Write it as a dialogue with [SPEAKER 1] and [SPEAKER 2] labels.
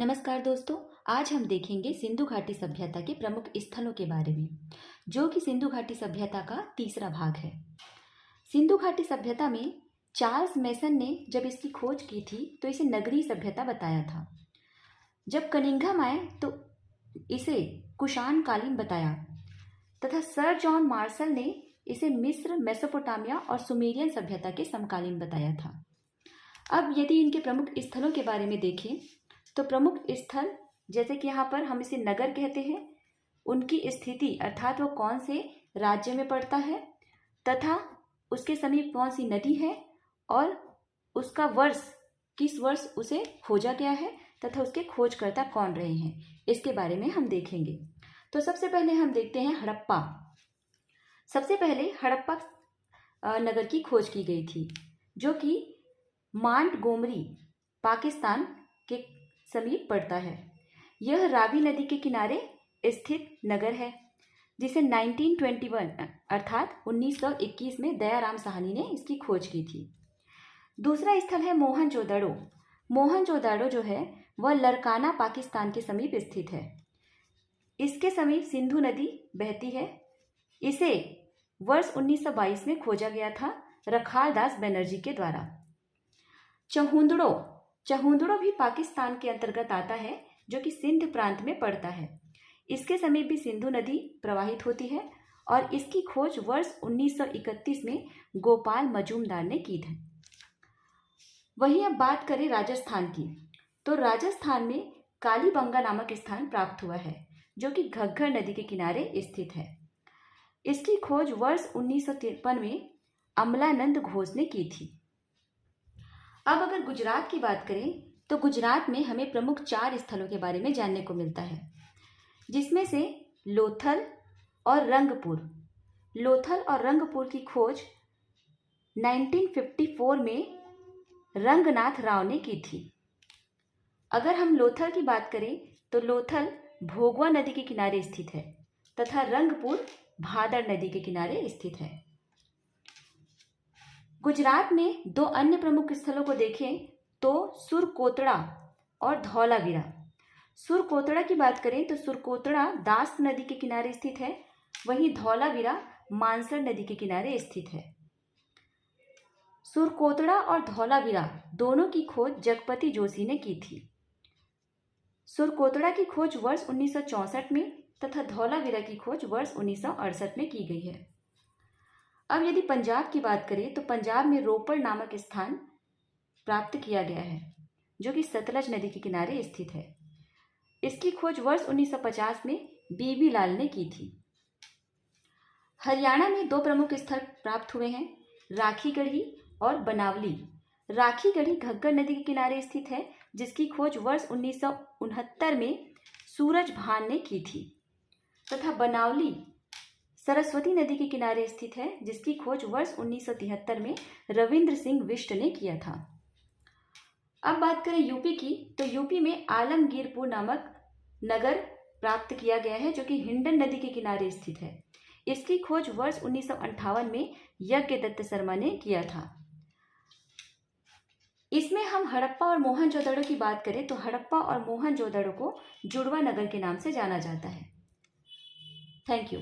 [SPEAKER 1] नमस्कार दोस्तों। आज हम देखेंगे सिंधु घाटी सभ्यता के प्रमुख स्थलों के बारे में, जो कि सिंधु घाटी सभ्यता का तीसरा भाग है। सिंधु घाटी सभ्यता में चार्ल्स मेसन ने जब इसकी खोज की थी तो इसे नगरीय सभ्यता बताया था। जब कनिंघम आए तो इसे कुषाण कालीन बताया तथा सर जॉन मार्शल ने इसे मिस्र, मेसोपोटामिया और सुमेरियन सभ्यता के समकालीन बताया था। अब यदि इनके प्रमुख स्थलों के बारे में देखें तो प्रमुख स्थल, जैसे कि यहाँ पर हम इसे नगर कहते हैं, उनकी स्थिति अर्थात वो कौन से राज्य में पड़ता है तथा उसके समीप कौन सी नदी है और उसका वर्ष किस वर्ष उसे खोजा गया है तथा उसके खोजकर्ता कौन रहे हैं, इसके बारे में हम देखेंगे। तो सबसे पहले हम देखते हैं हड़प्पा। सबसे पहले हड़प्पा नगर की खोज की गई थी, जो कि मांटगोमरी, पाकिस्तान के समीप पड़ता है। यह रावी नदी के किनारे स्थित नगर है, जिसे 1921 अर्थात 1921 में दयाराम साहनी ने इसकी खोज की थी। दूसरा स्थल है मोहनजोदड़ो। मोहनजोदड़ो जो है वह लरकाना, पाकिस्तान के समीप स्थित है। इसके समीप सिंधु नदी बहती है। इसे वर्ष 1922 में खोजा गया था रखाल दास बनर्जी के द्वारा। चहुंदड़ो भी पाकिस्तान के अंतर्गत आता है, जो कि सिंध प्रांत में पड़ता है। इसके समीप भी सिंधु नदी प्रवाहित होती है और इसकी खोज वर्ष 1931 में गोपाल मजूमदार ने की थी। वहीं अब बात करें राजस्थान की, तो राजस्थान में कालीबंगा नामक स्थान प्राप्त हुआ है, जो कि घग्गर नदी के किनारे स्थित है। इसकी खोज वर्ष 1953 में अमलानंद घोष ने की थी। अब अगर गुजरात की बात करें तो गुजरात में हमें प्रमुख 4 स्थलों के बारे में जानने को मिलता है, जिसमें से लोथल और रंगपुर। लोथल और रंगपुर की खोज 1954 में रंगनाथ राव ने की थी। अगर हम लोथल की बात करें तो लोथल भोगवा नदी के किनारे स्थित है तथा रंगपुर भादर नदी के किनारे स्थित है। गुजरात में 2 अन्य प्रमुख स्थलों को देखें तो सुरकोतड़ा और धौलावीरा। सुरकोतड़ा की बात करें तो सुरकोतड़ा दास नदी के किनारे स्थित है, वहीं धौलावीरा मानसर नदी के किनारे स्थित है। सुरकोतड़ा और धौलावीरा दोनों की खोज जगपति जोशी ने की थी। सुरकोतड़ा की खोज वर्ष 1964 में तथा धौलावीरा की खोज वर्ष 1968 में की गई है। अब यदि पंजाब की बात करें तो पंजाब में रोपड़ नामक स्थान प्राप्त किया गया है, जो कि सतलज नदी के किनारे स्थित है। इसकी खोज वर्ष 1950 में बीबी लाल ने की थी। हरियाणा में 2 प्रमुख स्थल प्राप्त हुए हैं, राखीगढ़ी और बनावली। राखीगढ़ी घग्गर नदी के किनारे स्थित है, जिसकी खोज वर्ष 1969 में सूरज भान ने की थी, तथा बनावली सरस्वती नदी के किनारे स्थित है, जिसकी खोज वर्ष 1973 में रविंद्र सिंह विष्ट ने किया था। अब बात करें यूपी की, तो यूपी में आलमगीरपुर नामक नगर प्राप्त किया गया है, जो कि हिंडन नदी के किनारे स्थित है। इसकी खोज वर्ष 1958 में यज्ञदत्त शर्मा ने किया था। इसमें हम हड़प्पा और मोहनजोदड़ो की बात करें तो हड़प्पा और मोहनजोदड़ो को जुड़वा नगर के नाम से जाना जाता है। Thank you.